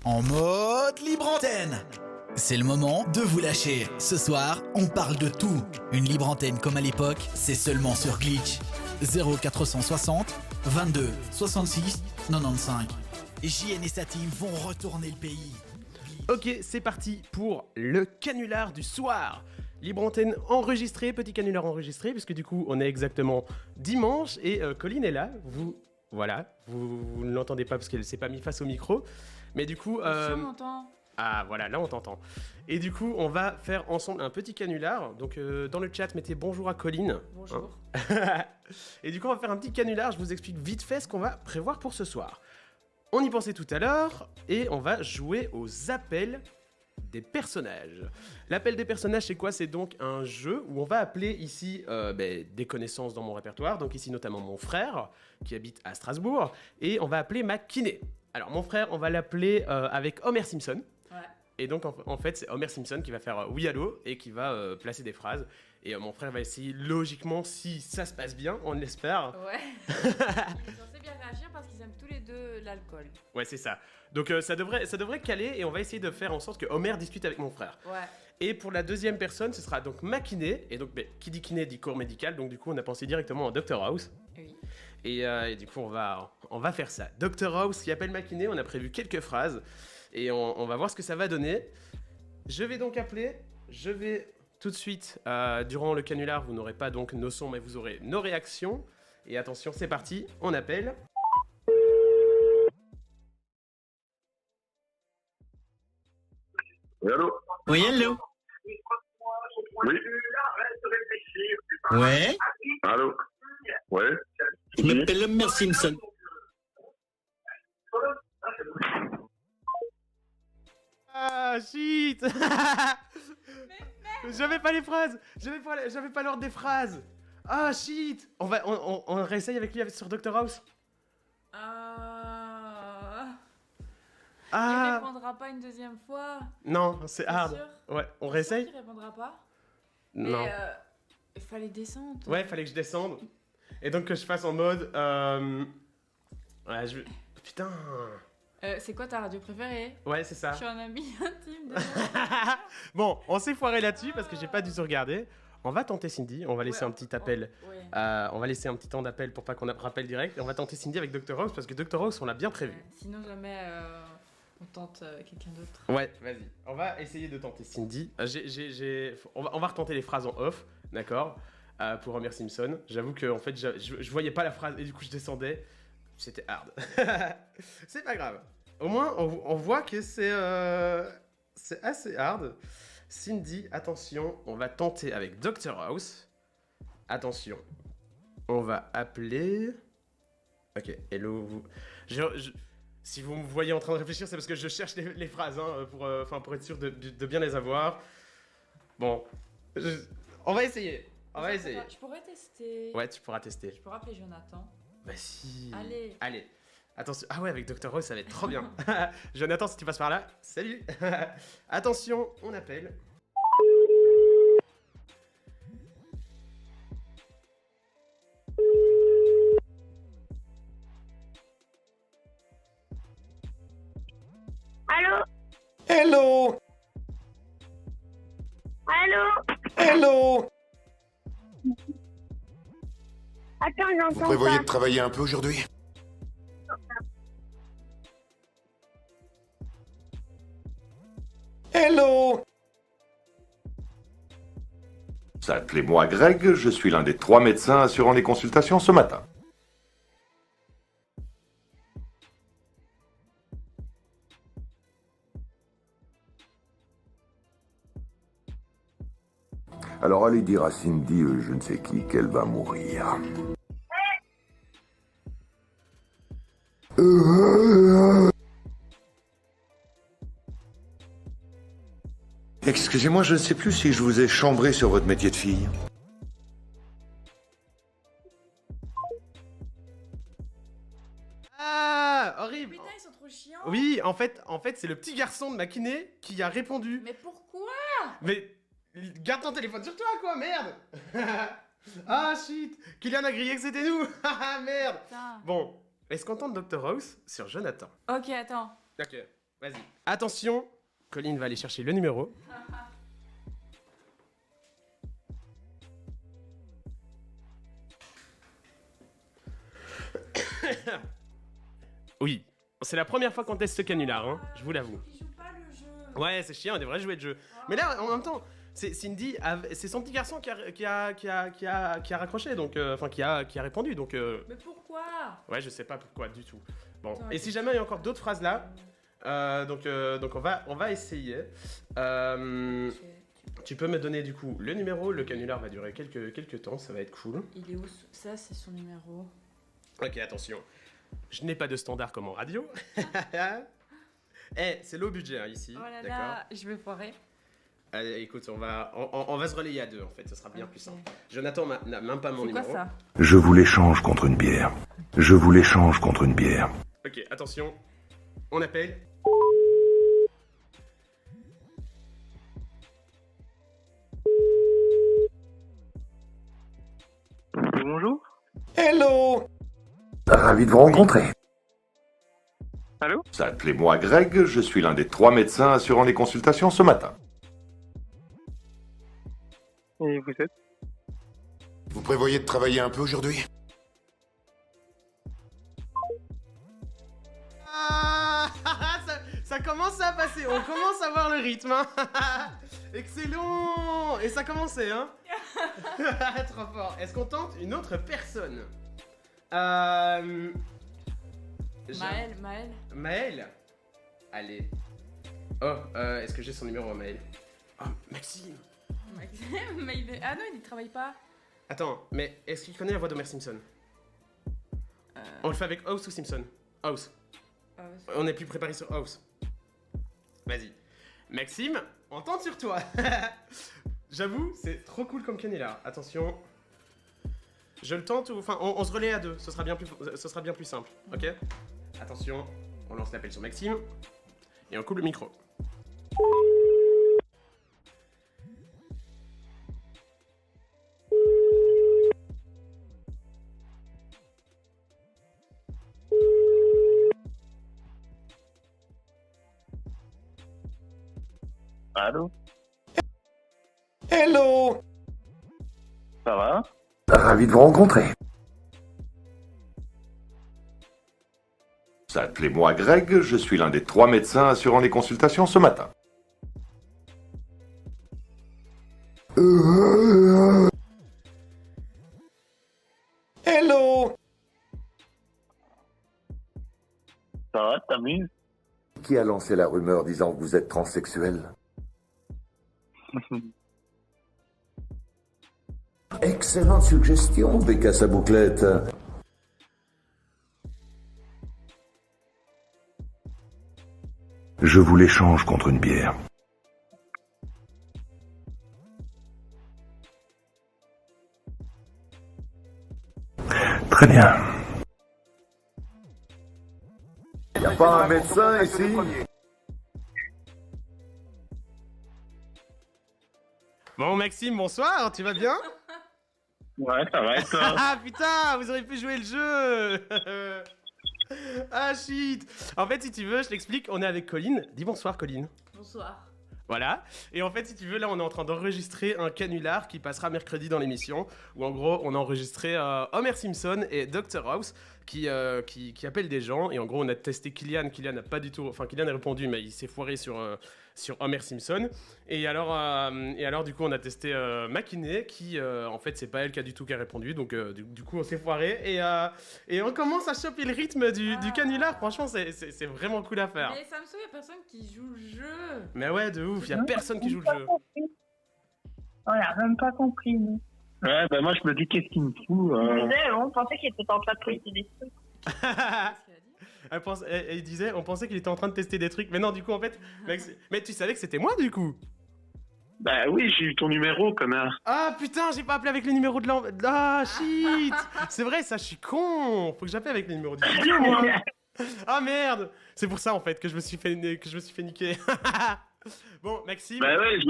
en mode libre antenne. C'est le moment de vous lâcher. Ce soir, on parle de tout. Une libre antenne comme à l'époque, c'est seulement sur Glitch. 0460 22 66 95. JN et sa team vont retourner le pays. Ok, c'est parti pour le canular du soir. Libre antenne enregistré, petit canular enregistré, puisque du coup on est exactement dimanche et Colline est là. Vous ne l'entendez pas parce qu'elle s'est pas mis face au micro, mais du coup. On m'entend. Ah voilà, là on t'entend. Et du coup on va faire ensemble un petit canular. Donc dans le chat mettez bonjour à Colline. Bonjour. Hein. Et du coup on va faire un petit canular. Je vous explique vite fait ce qu'on va prévoir pour ce soir. On y pensait tout à l'heure et on va jouer aux appels des personnages. L'appel des personnages, c'est quoi? C'est donc un jeu où on va appeler ici des connaissances dans mon répertoire, donc ici notamment mon frère qui habite à Strasbourg, et on va appeler ma kiné. Alors mon frère, on va l'appeler avec Homer Simpson. Ouais. Et donc en fait, c'est Homer Simpson qui va faire oui allô et qui va placer des phrases. Et mon frère va essayer logiquement, si ça se passe bien, on l'espère. Ouais. Il est censé bien réagir parce qu'ils aiment tous les deux l'alcool. Ouais, c'est ça. Donc ça devrait caler et on va essayer de faire en sorte que Homer discute avec mon frère. Ouais. Et pour la deuxième personne, ce sera donc ma kiné. Et donc, qui dit kiné dit cours médical. Donc du coup, on a pensé directement en Dr House. Oui. Et du coup, on va faire ça. Dr House qui appelle ma kiné. On a prévu quelques phrases. Et on va voir ce que ça va donner. Je vais donc appeler. Je vais tout de suite, durant le canular, vous n'aurez pas donc nos sons, mais vous aurez nos réactions. Et attention, c'est parti. On appelle. Oui, allô? Oui, hello. Oui, Ouais, allô? Ouais? je m'appelle Homer Simpson. Ah, shit. J'avais pas les phrases. J'avais pas l'ordre des phrases. Ah, shit. On réessaye avec lui sur Dr House. Il Ah. répondra pas une deuxième fois. Non, c'est hard. sûr? Ouais, on Sûr réessaye? qu'il répondra pas. Non. Mais il fallait descendre. Ouais, fallait que je descende. Et donc que je fasse en mode. Ouais, Putain. C'est quoi ta radio préférée? Ouais, c'est ça. Je suis un ami intime de Bon, on s'est foiré là-dessus parce que j'ai pas dû se regarder. On va tenter Cindy. On va laisser Ouais, un petit appel. Ouais. On va laisser un petit temps d'appel pour pas qu'on rappelle direct. Et on va tenter Cindy avec Dr House parce que Dr House, on l'a bien prévu. Sinon jamais on tente quelqu'un d'autre. Ouais, vas-y. On va essayer de tenter Cindy. On va retenter les phrases en off, d'accord, pour Homer Simpson. J'avoue que en fait, je voyais pas la phrase et du coup je descendais. C'était hard. C'est pas grave. Au moins, on voit que c'est assez hard. Cindy, attention, on va tenter avec Dr House. Attention, on va appeler. Ok, hello. Si vous me voyez en train de réfléchir, c'est parce que je cherche les phrases pour être sûr de bien les avoir. Bon, on va essayer. On va essayer. Je pourrais tester. Ouais, tu pourras tester. Je pourrais appeler Jonathan. Bah si. Allez. Attention. Ah ouais, avec Dr House, ça va être trop bien. Jonathan, si tu passes par là, salut. Attention, on appelle. Allô? Hello. Allô? Hello. Attends, Vous j'entends prévoyez pas. de travailler un peu aujourd'hui? Hello. Appelez-moi Greg, je suis l'un des 3 médecins assurant les consultations ce matin. Alors allez dire à Cindy, je ne sais qui, qu'elle va mourir. Excusez-moi, je ne sais plus si je vous ai chambré sur votre métier de fille. Ah, horrible. Putain, ils sont trop chiants. Oui, en fait, c'est le petit garçon de ma kiné qui a répondu. Mais pourquoi? Mais garde ton téléphone sur toi, quoi, merde. Ah, shit. Kylian a grillé que c'était nous. Ah, merde. Putain. Bon, est-ce qu'on tente Dr House sur Jonathan? Ok, attends. Ok. Vas-y. Attention, Colline va aller chercher le numéro. Oui, c'est la première fois qu'on teste ce canular, hein, je vous l'avoue. Il joue pas le jeu. Ouais, c'est chiant, on devrait jouer de jeu. Mais là, en même temps, c'est Cindy, c'est son petit garçon qui a raccroché, donc, enfin, qui a répondu, donc. Mais pourquoi? Ouais, je sais pas pourquoi du tout. Bon, Attends, et si jamais il y a encore d'autres phrases là, donc on va essayer. Tu peux me donner du coup le numéro, le canular va durer quelques temps, ça va être cool. Il est où? Ça, c'est son numéro. Ok, attention. Je n'ai pas de standard comme en radio. C'est low budget hein, ici, Oh là d'accord. là, je vais foirer. Allez, écoute, on va se relayer à deux en fait, ce sera bien plus simple. Jonathan n'a même pas mon C'est quoi numéro. ça? Je vous l'échange contre une bière. Je vous l'échange contre une bière. Ok, attention, on appelle. Bonjour. Hello. Ravi de vous rencontrer. Allô? Appelez-moi Greg, je suis l'un des 3 médecins assurant les consultations ce matin. Et vous êtes? Vous prévoyez de travailler un peu aujourd'hui? Ah, ça commence à passer, on commence à voir le rythme. Hein. Excellent. Et ça commençait, hein. Trop fort. Est-ce qu'on tente une autre personne? Maël? Allez. Oh, est-ce que j'ai son numéro, Maël? Oh, Maxime. Mais ah non, il travaille pas. Attends, mais est-ce qu'il connaît la voix d'Homer Simpson? On le fait avec House ou Simpson? House. On est plus préparé sur House. Vas-y. Maxime, on tente sur toi. J'avoue, c'est trop cool comme canular. Attention. Je le tente ou... Enfin, on se relaie à deux. Ce sera bien plus simple. Ok? Attention. On lance l'appel sur Maxime. Et on coupe le micro. Allô? Hello. Ça va? Ravi de vous rencontrer. Appelez-moi Greg, je suis l'un des 3 médecins assurant les consultations ce matin. Hello. Ça va, t'amuses? Qui a lancé la rumeur disant que vous êtes transsexuel? Excellente suggestion, Becca sa bouclette. Je vous l'échange contre une bière. Très bien. Y a pas un médecin ici? Bon, Maxime, bonsoir. Tu vas bien? Ouais, ça va et toi? Ah putain, vous auriez pu jouer le jeu. Ah shit. En fait, si tu veux, je t'explique, on est avec Colline. Dis bonsoir, Colline. Bonsoir. Voilà. Et en fait, si tu veux, là, on est en train d'enregistrer un canular qui passera mercredi dans l'émission. Où en gros, on a enregistré Homer Simpson et Dr House qui appellent des gens. Et en gros, on a testé Kylian. Kylian n'a pas du tout... Enfin, Kylian a répondu, mais il s'est foiré sur Homer Simpson. Et alors, du coup, on a testé Makiné qui, en fait, c'est pas elle qui a répondu. Donc, du coup, on s'est foiré. Et on commence à choper le rythme du canular. Franchement, c'est vraiment cool à faire. Mais ça me saoule, y'a personne qui joue le jeu. Mais ouais, de ouf. Y a personne qui joue le jeu. On n'a même pas compris, nous. Ouais, bah moi je me dis qu'est-ce qu'il me fout. On pensait qu'il était en train de tester des trucs. Qu'est-ce qu'elle a dit? Elle disait, on pensait qu'il était en train de tester des trucs. Mais non, du coup, en fait, mais tu savais que c'était moi, du coup. Bah oui, j'ai eu ton numéro, connard. Ah putain, j'ai pas appelé avec le numéro de l'envoi. Ah shit. C'est vrai, ça, je suis con. Faut que j'appelle avec le numéro du studio, moi. Ah merde. C'est pour ça, en fait, que je me suis fait niquer. Bon, Maxime. Bah ouais,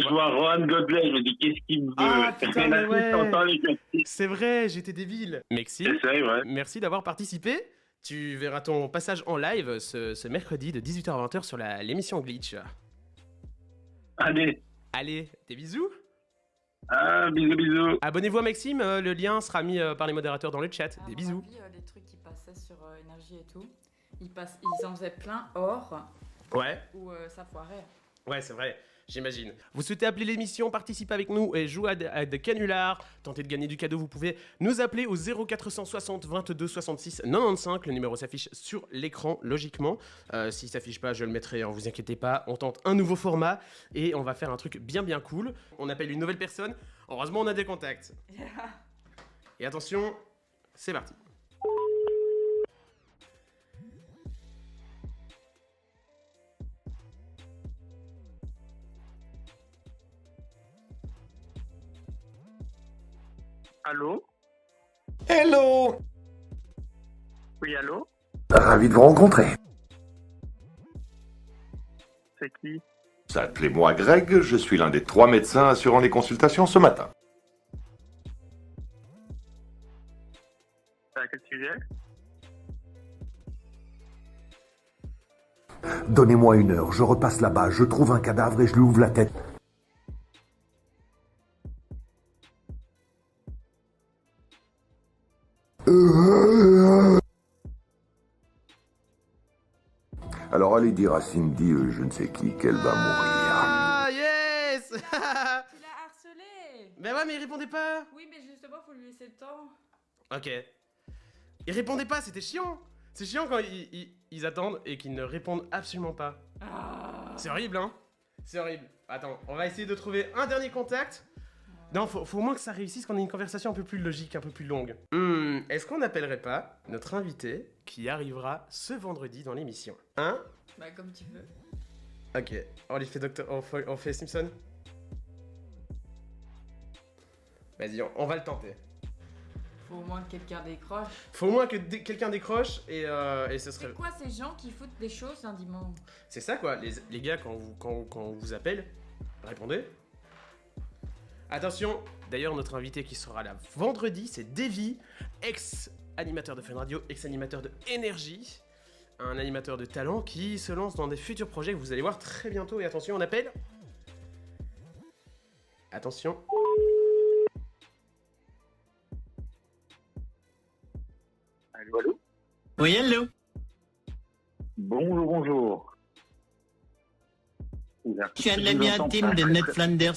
je vois Rohan Godley, je me dis qu'est-ce qu'il me veut. Ah putain, mais ouais. T'entends les cassettes. C'est vrai, j'étais débile. Maxime, Essaye, ouais. merci d'avoir participé. Tu verras ton passage en live ce mercredi de 18h à 20h sur l'émission Glitch. Allez. Allez, des bisous. Ah, bisous. Abonnez-vous à Maxime, le lien sera mis par les modérateurs dans le chat. Des bisous. Les trucs qui passaient sur énergie et tout, ils en faisaient plein hors. Ouais. Où ça foirait. Ouais, c'est vrai. J'imagine. Vous souhaitez appeler l'émission, participer avec nous et jouer à des canulars, tenter de gagner du cadeau, vous pouvez nous appeler au 0460 22 66 95. Le numéro s'affiche sur l'écran, logiquement. S'il ne s'affiche pas, je le mettrai, vous inquiétez pas. On tente un nouveau format et on va faire un truc bien cool. On appelle une nouvelle personne. Heureusement, on a des contacts. Et attention, c'est parti. Allô? Hello. Oui, allô? Ravi de vous rencontrer. C'est qui? Appelez-moi Greg, je suis l'un des 3 médecins assurant les consultations ce matin. À quel sujet? Donnez-moi 1 heure, je repasse là-bas, je trouve un cadavre et je lui ouvre la tête. Alors allez dire à Cindy, je ne sais qui, qu'elle va mourir. Ah, yes. Tu l'as harcelé. Ben ouais, mais il répondait pas. Oui, mais justement, faut lui laisser le temps. Ok. Il répondait pas, c'était chiant. C'est chiant quand ils attendent et qu'ils ne répondent absolument pas. Ah. C'est horrible, hein? C'est horrible. Attends, on va essayer de trouver un dernier contact. Non, faut au moins que ça réussisse, qu'on ait une conversation un peu plus logique, un peu plus longue. Est-ce qu'on n'appellerait pas notre invité qui arrivera ce vendredi dans l'émission? Hein? Bah, comme tu veux. Ok, on lui fait on fait Simpson? Vas-y, on va le tenter. Faut au moins que quelqu'un décroche. Faut au moins que quelqu'un décroche et ce serait... C'est quoi ces gens qui foutent des choses un dimanche? C'est ça quoi, les gars, quand on vous appelle, répondez. Attention, d'ailleurs notre invité qui sera là vendredi, c'est Davy, ex-animateur de Fun Radio, ex-animateur de Énergie, un animateur de talent qui se lance dans des futurs projets que vous allez voir très bientôt. Et attention, on appelle. Attention. Allô? Oui, hello. Bonjour. Je suis un ami intime de Ned Flanders.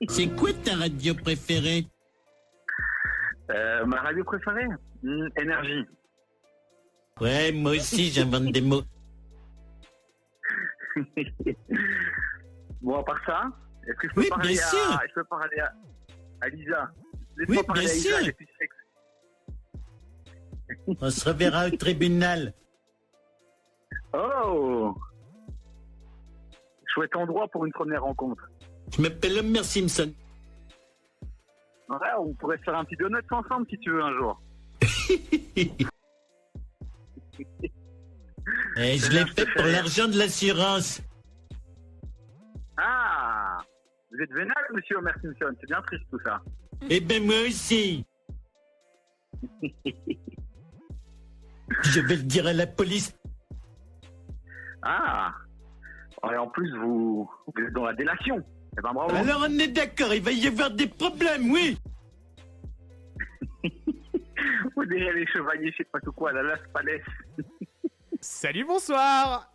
C'est quoi ta radio préférée? Ma radio préférée? Énergie. Ouais, moi aussi, j'invente des mots. Bon, à part ça, est-ce que je peux Oui, parler bien sûr. Je peux parler à Lisa? Oui, Laisse-moi parler bien à Lisa, sûr. elle est plus sexe. On se reverra au tribunal. Oh! Chouette endroit pour une première rencontre. Je m'appelle Homer Simpson. Ouais, on pourrait se faire un petit donut ensemble si tu veux un jour. Et je l'ai fait pour l'argent de l'assurance. Ah! Vous êtes vénal, monsieur Homer Simpson, c'est bien triste tout ça. Eh ben moi aussi. Je vais le dire à la police. Ah! Et en plus, vous êtes dans la délation. Eh ben bravo. Alors on est d'accord, il va y avoir des problèmes, oui. Vous direz les chevaliers, je sais pas tout quoi, la Las Palais. Salut, bonsoir.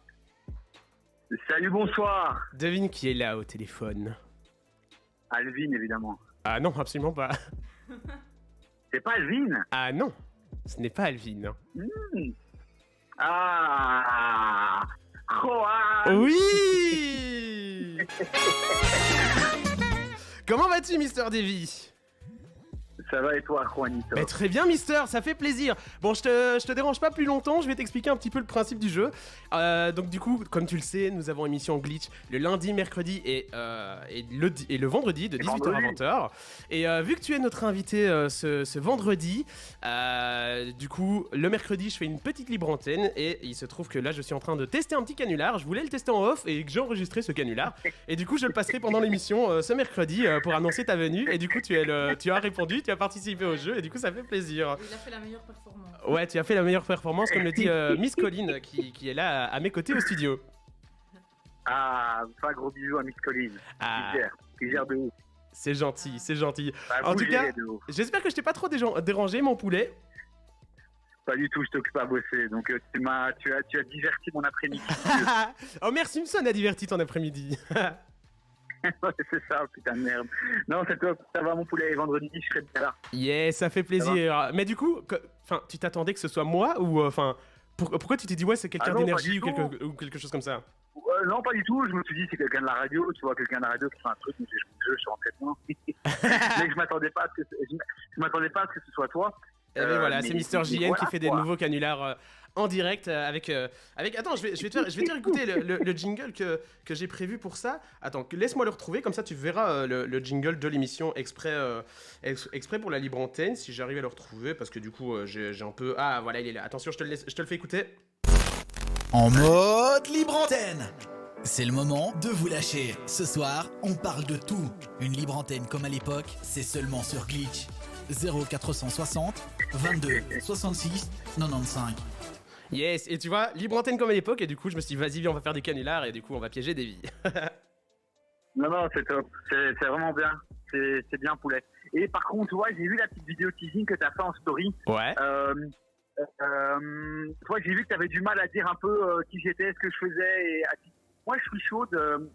Salut, bonsoir. Devine qui est là au téléphone. Alvin, évidemment. Ah non, absolument pas. C'est pas Alvin? Ah non, ce n'est pas Alvin. Ah! Juan! Oui. Comment vas-tu, Mister Davy? Ça va et toi, Juanito? Mais très bien, Mister, ça fait plaisir. Bon, je te dérange pas plus longtemps, je vais t'expliquer un petit peu le principe du jeu. Donc du coup, comme tu le sais, nous avons émission Glitch le lundi, mercredi et le vendredi de 18h à 20h. Et vu que tu es notre invité ce vendredi, du coup, le mercredi, je fais une petite libre antenne et il se trouve que là, je suis en train de tester un petit canular. Je voulais le tester en off et que j'ai enregistré ce canular. Et du coup, je le passerai pendant l'émission ce mercredi pour annoncer ta venue. Et du coup, tu as répondu, tu as participé au jeu et du coup ça fait plaisir. Il a fait la meilleure performance. Ouais, tu as fait la meilleure performance comme le dit Miss Colline qui est là à mes côtés au studio. Ah, pas gros bisous à Miss Colline. Ah. Qui gère de ouf. C'est gentil, c'est gentil. Bah, En vous tout cas, gérez de ouf. j'espère que je t'ai pas trop dérangé mon poulet. Pas du tout, je t'occupe à bosser. Donc tu as diverti mon après-midi. Homer Simpson a diverti ton après-midi. Ouais, c'est ça, putain de merde. Non, c'est top, ça va mon poulet. Vendredi, je serai bien là. Yeah, ça fait plaisir. Mais du coup, tu t'attendais que ce soit moi ou pourquoi tu t'es dit ouais c'est quelqu'un Ah non, d'énergie pas du ou quelque chose comme ça? Non, pas du tout. Je me suis dit, c'est quelqu'un de la radio. Tu vois, quelqu'un de la radio qui fait un truc. Mais je suis en traitement. Mais je m'attendais pas à ce que ce soit toi. Eh ben voilà, mais- c'est Mister JN voilà, qui fait des quoi. nouveaux canulars en direct avec. Attends, je vais te faire écouter le jingle que j'ai prévu pour ça. Attends, laisse-moi le retrouver, comme ça tu verras le jingle de l'émission exprès pour la libre antenne, si j'arrive à le retrouver, parce que du coup j'ai un peu. Ah voilà, il est là. Attention, je te le fais écouter. En mode libre antenne. C'est le moment de vous lâcher. Ce soir, on parle de tout. Une libre antenne comme à l'époque, c'est seulement sur Glitch. 0460 22 66 95. Yes, et tu vois, libre antenne comme à l'époque, et du coup je me suis dit vas-y, viens, on va faire des canulars, et du coup on va piéger des vies. Non, c'est top. C'est vraiment bien. C'est bien, poulet. Et par contre, ouais, j'ai vu la petite vidéo teasing que tu as fait en story. Ouais. Toi, j'ai vu que tu avais du mal à dire un peu qui j'étais, ce que je faisais. Moi, je suis chaud de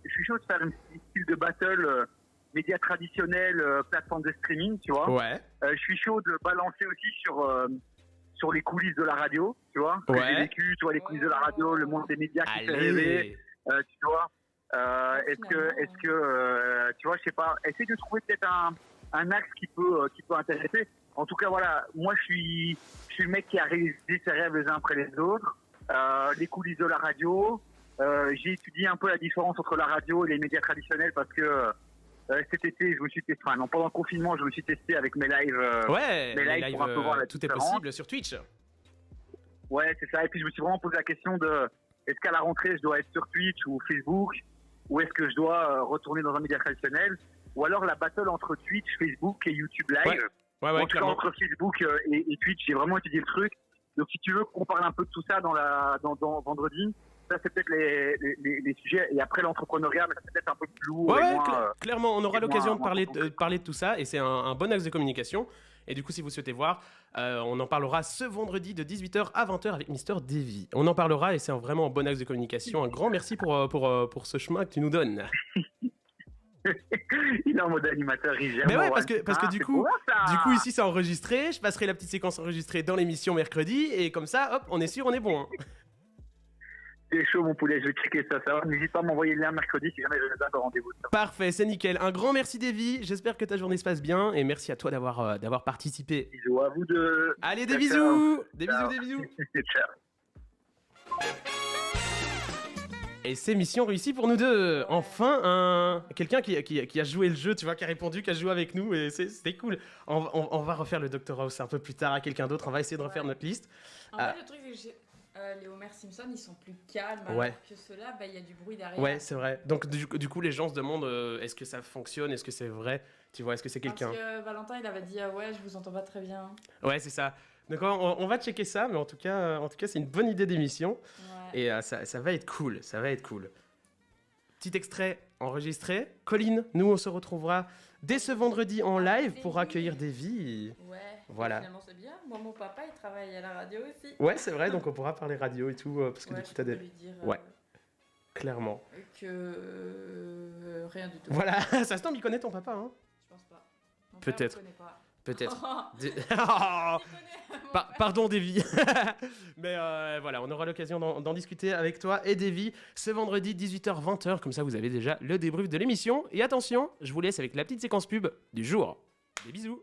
faire une style de battle médias traditionnels, plateforme de streaming, tu vois. Ouais. Je suis chaud de balancer aussi sur les coulisses de la radio, tu vois. Que Ouais. j'ai vécu, tu vois, les coulisses de la radio, le monde des médias qui fait rêver, Allez. tu vois. Est-ce que tu vois, je sais pas, essaye de trouver peut-être un axe qui peut intéresser. En tout cas, voilà, moi je suis le mec qui a réalisé ses rêves les uns après les autres, les coulisses de la radio. J'ai étudié un peu la différence entre la radio et les médias traditionnels parce que cet été, je me suis testé, pendant le confinement, je me suis testé avec mes lives. Ouais, mes les lives pour un peu voir la tout est différence. possible sur Twitch. Ouais, c'est ça. Et puis je me suis vraiment posé la question de est-ce qu'à la rentrée, je dois être sur Twitch ou Facebook, ou est-ce que je dois retourner dans un média traditionnel, ou alors la battle entre Twitch, Facebook et YouTube Live. Ouais, En tout cas, clairement. entre Facebook et Twitch, j'ai vraiment étudié le truc. Donc, si tu veux qu'on parle un peu de tout ça dans vendredi, ça, c'est peut-être les sujets. Et après, l'entrepreneuriat, mais ça, c'est peut-être un peu plus lourd. Ouais, et moins, clairement, on aura et l'occasion de moins parler de tout ça, et c'est un bon axe de communication. Et du coup, si vous souhaitez voir, on en parlera ce vendredi de 18h à 20h avec Mister Davy. On en parlera, et c'est vraiment un bon axe de communication. Un grand merci pour ce chemin que tu nous donnes. Il est en mode animateur, il gère. Mais ouais, mon parce que run. du C'est coup, bon, ça. ici c'est enregistré. Je passerai la petite séquence enregistrée dans l'émission mercredi, et comme ça, hop, on est sûr, on est bon. Hein. C'est chaud, mon poulet, je vais checker ça. Va. N'hésite pas à m'envoyer le lien mercredi si jamais je vais avoir rendez-vous. Parfait, c'est nickel. Un grand merci Davy. J'espère que ta journée se passe bien, et merci à toi d'avoir participé. Bisous à vous deux. Allez, des Ciao, bisous, ciao. des Ciao. bisous. Ciao. Et c'est mission réussie pour nous deux. Enfin, quelqu'un qui a joué le jeu, tu vois, qui a répondu, qui a joué avec nous, et c'était cool. On va refaire le Dr House un peu plus tard à quelqu'un d'autre. On va essayer de refaire notre liste. En fait, le truc, c'est que les Homer Simpson, ils sont plus calmes, Ouais. alors que ceux-là, il y a du bruit derrière. Ouais, c'est vrai. Donc du coup, les gens se demandent est-ce que ça fonctionne, est-ce que c'est vrai, tu vois, est-ce que c'est quelqu'un. Parce que Valentin, il avait dit ouais, je vous entends pas très bien. Ouais, c'est ça. Donc on va checker ça, mais en tout cas, c'est une bonne idée d'émission. Ouais. Et ça va être cool, ça va être cool. Petit extrait enregistré. Colline, nous on se retrouvera dès ce vendredi en live pour accueillir Davy. Ouais. Voilà. Finalement, c'est bien. Moi, mon papa, il travaille à la radio aussi. Ouais, c'est vrai, donc on pourra parler radio et tout, parce que Ouais, du coup je t'as peux des... lui dire Ouais. Clairement. que rien du tout. Voilà, ça se tombe, il connaît ton papa, hein. Je pense pas. Mon père Peut-être. me connaît pas. Peut-être. Oh, Dé- il connaît mon père. Pardon Davy. Mais voilà, on aura l'occasion d'en discuter avec toi et Davy ce vendredi 18h-20h, comme ça vous avez déjà le débrief de l'émission. Et attention, je vous laisse avec la petite séquence pub du jour. Des bisous.